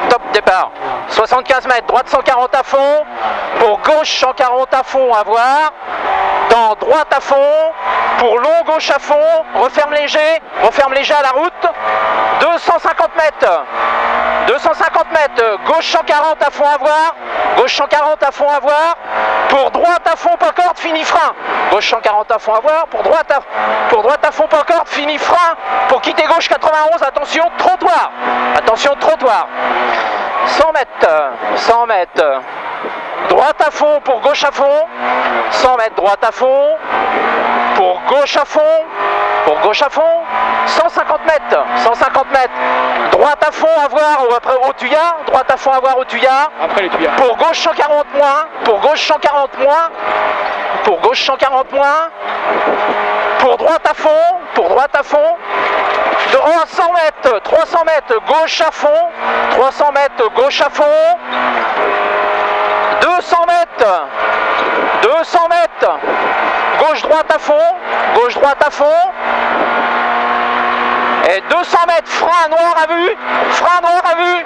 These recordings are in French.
Top départ. 75 mètres, droite 140 à fond. Pour gauche 140 à fond à voir. Dans droite à fond. Pour long gauche à fond. Referme léger à la route. 250 mètres. 250 mètres, gauche 140 à fond à voir. Gauche 140 à fond à voir. Pour droite à fond, pas corde, fini frein. Gauche 140 à fond à voir. Pour droite à fond, pas corde, fini frein. Pour quitter gauche 91, attention, trottoir. Attention, trottoir. 100 mètres, 100 mètres. Droite à fond pour gauche à fond. 100 mètres, droite à fond. Pour gauche à fond. Pour gauche à fond. 150 mètres, 150 mètres. Droite à fond à voir au Tuya. Droite à fond à voir au Tuya. Après les tuyas. Pour gauche 140 moins. Pour gauche 140 moins. Pour gauche 140 moins. Pour droite à fond. Pour droite à fond. 300 mètres, 300 mètres, gauche à fond. 300 mètres, gauche à fond. 200 mètres. 200 mètres. Gauche-droite à fond. Gauche-droite à fond. Et 200 mètres, frein noir à vue. Frein noir à vue.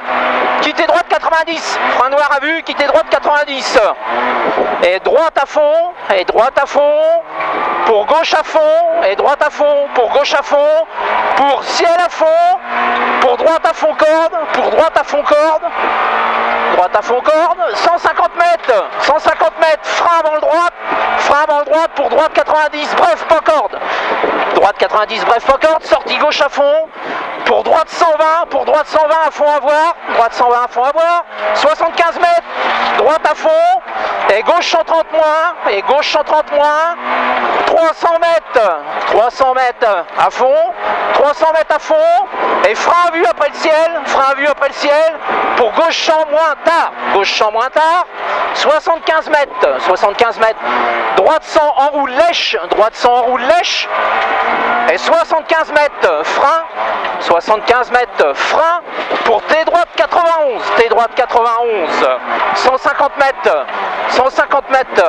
Quitter droite 90. Frein noir à vue, quitter droite 90. Et droite à fond. Et droite à fond. Pour gauche à fond. Et droite à fond. Pour gauche à fond. Pour ciel à fond. Pour droite à fond corde. Pour droite à fond corde. Droite à fond corde. 150 mètres. 150 mètres. Frein avant le droite. Frein avant le droite. Pour droite 90. Bref, pas corde. Droite 90, bref, pas corde. Sortie gauche à fond. Pour droite 120. Pour droite 120 à fond à voir. Droite 120 à fond à voir. 75 mètres. Droite à fond. Et gauche 130 moins. Et gauche 130 moins. 300 mètres. 300 mètres à fond. 300 mètres à fond. Et frein à vue après le ciel. Frein à vue après le ciel. Pour gauche 100 moins tard. Gauche 100 moins tard. 75 mètres. 75 mètres. Droite 100 en roue lèche. Droite 100 en roue lèche. Et 75 mètres frein. 75 mètres frein. Pour T droite 91. T droite 91. 150 mètres. 150 mètres.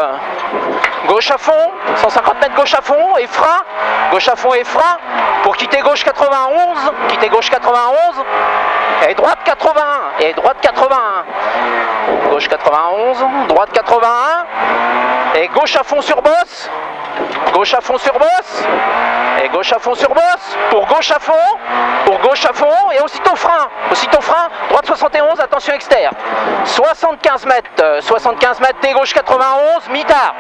Gauche à fond. 150 mètres gauche à fond. Et frein. Gauche à fond et frein. Pour quitter gauche 91. Quitter gauche 91. Et droite 81. Et droite 81. Gauche 91. Droite 81. Et gauche à fond sur bosse. Gauche à fond sur bosse. Et gauche à fond sur bosse. Pour gauche à fond. Pour gauche à fond. Et aussitôt frein. Aussitôt frein. Droite 71. Attention externe. 75 mètres. 75 mètres. T gauche 91. Mi-tard.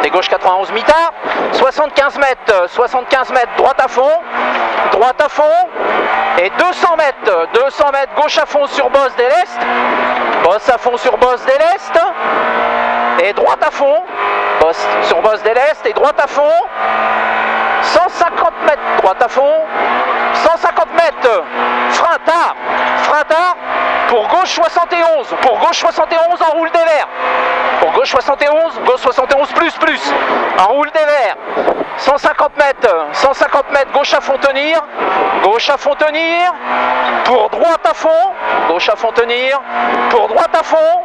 T gauche 91 mi-tard. 75 mètres. 75 mètres. Droite à fond. Droite à fond. Et 200 mètres. 200 mètres. Gauche à fond sur bosse des l'Est. Bosse à fond sur bosse des l'Est. Et droite à fond. Bosse sur bosse des l'Est. Et droite à fond. 150 mètres. Droite à fond. 150 mètres. Frein tard. Frein tard. Pour gauche 71. Pour gauche 71 en roule des verts. Pour gauche 71. Gauche 71 plus. En roule des verts. 150 mètres. 150 mètres. Gauche à fond tenir. Gauche à fond tenir. Pour droite à fond. Gauche à fond tenir. Pour droite à fond.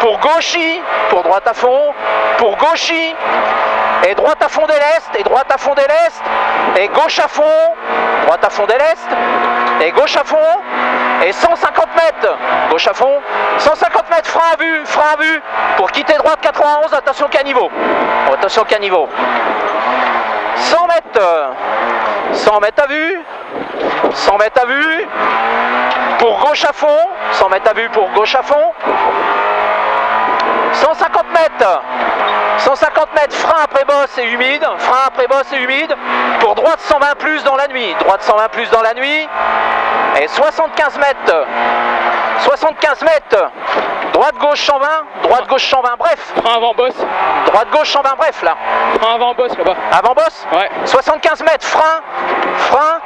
Pour gauchy. Pour droite à fond. Pour gauchy. Et droite à fond de l'Est. Et droite à fond de l'Est. Et gauche à fond. Droite à fond de l'Est. Et gauche à fond. Et 150 mètres. Gauche à fond. 150 mètres. Frein à vue. Frein à vue. Pour quitter droite 91. Attention caniveau. Attention caniveau. 100 mètres. 100 mètres à vue. 100 mètres à vue. Pour gauche à fond. 100 mètres à vue pour gauche à fond. 150 mètres. 150 mètres, frein après bosse et humide. Frein après bosse et humide. Pour droite 120 plus dans la nuit. Droite 120 plus dans la nuit. Et 75 mètres. 75 mètres. Droite-gauche 120. Droite-gauche 120, bref. Frein avant bosse. Droite-gauche 120, bref là. Frein avant bosse là-bas. Avant bosse. Ouais. 75 mètres, frein. Frein.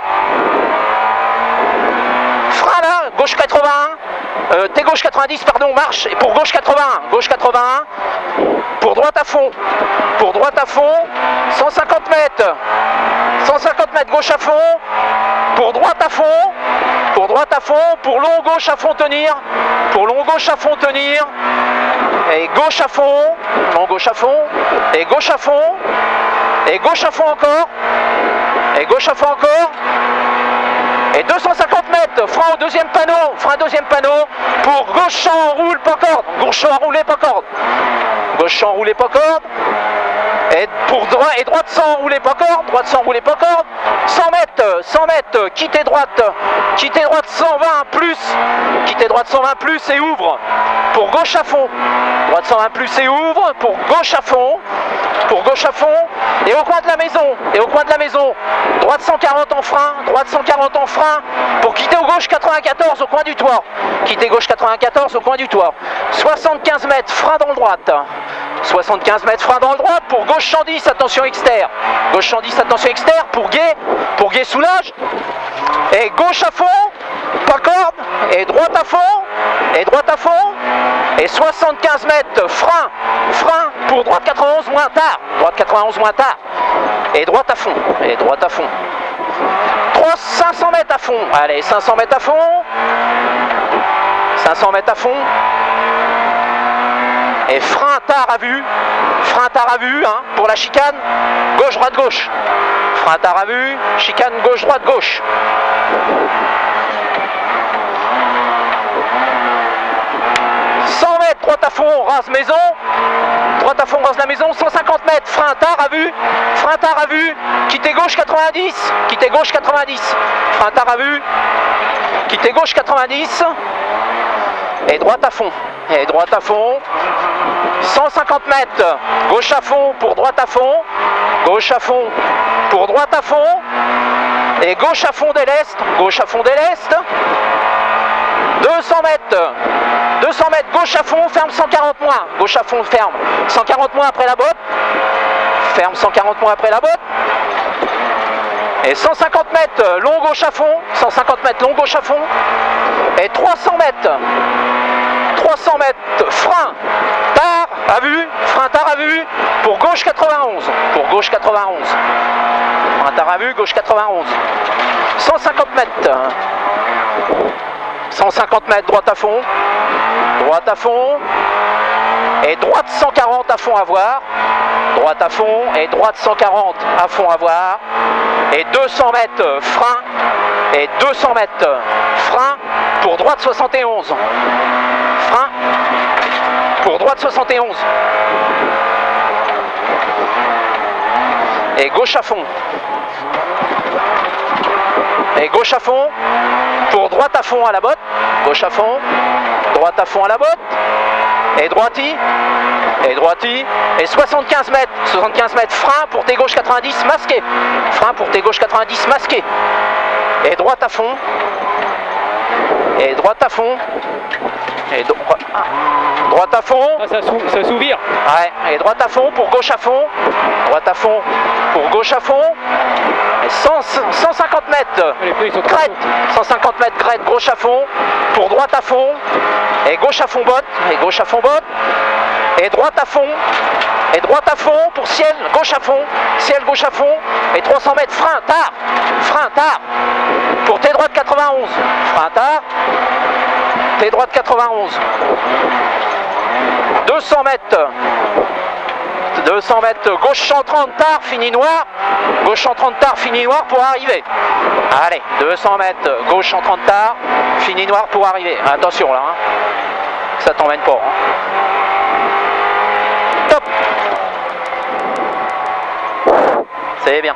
Frein là, gauche 81. T gauche 90, pardon, marche. Et pour gauche 81. Gauche 81. Pour droite à fond. Pour droite à fond. 150 mètres. 150 mètres gauche à fond. Pour droite à fond. Pour droite à fond. Pour long gauche à fond tenir. Pour long gauche à fond tenir. Et gauche à fond. Long gauche à fond. Et gauche à fond. Et gauche à fond encore. Et gauche à fond encore. Et 250 mètres, frein au deuxième panneau, pour gauche champ, roule, pas corde, gauche champ, roulé, pas corde, gauche champ, roulé, pas corde, et pour droite, et droite sans rouler, pas corde, droite sans rouler, pas corde, 100 mètres, quittez droite 120 plus, quittez droite 120 plus et ouvre, pour gauche à fond, droite 120 plus et ouvre, pour gauche à fond, et au coin de la maison, droite 140 en frein, pour quitter au gauche 94 au coin du toit, 75 mètres, frein dans le droite, 75 mètres, frein dans le droit, pour gauche 110, attention externe, pour guet soulage, et gauche à fond, pas corde, et droite à fond, et 75 mètres, frein, pour droite 91 moins tard, et droite à fond, 500 mètres à fond, allez, 500 mètres à fond, et frein tard à vue, hein, pour la chicane, gauche, frein tard à vue, chicane gauche. 100 mètres, droite à fond, rase la maison, 150 mètres, frein tard à vue, quittez gauche 90, frein tard à vue, quittez gauche 90, et droite à fond, 150 mètres, gauche à fond pour droite à fond, et gauche à fond dès l'est, 200 mètres, gauche à fond, ferme 140 moins, après la botte, et 150 mètres, long gauche à fond, et 300 mètres, frein tard à vue, pour gauche 91, frein tard à vue, gauche 91, 150 mètres, droite à fond, et droite 140 à fond à voir, et droite 140 à fond à voir, et 200 mètres frein, pour droite 71, et gauche à fond, pour droite à fond à la botte, et droiti, et 75 mètres, frein pour tes gauche 90 masqué, et droite à fond, Ah, ça s'ouvre. Ouais, et droite à fond pour gauche à fond, et 150 mètres, crête, 150 mètres gauche à fond, pour droite à fond, et gauche à fond botte, et droite à fond, pour ciel gauche à fond, et 300 mètres frein tard, pour tes droite 91, frein tard, tes droite 91, 200 mètres, gauche 130 tard, fini noir, pour arriver. Allez, 200 mètres, gauche 130 tard, fini noir pour arriver. Attention là, hein. Ça t'emmène pas. Hein. Top. C'est bien.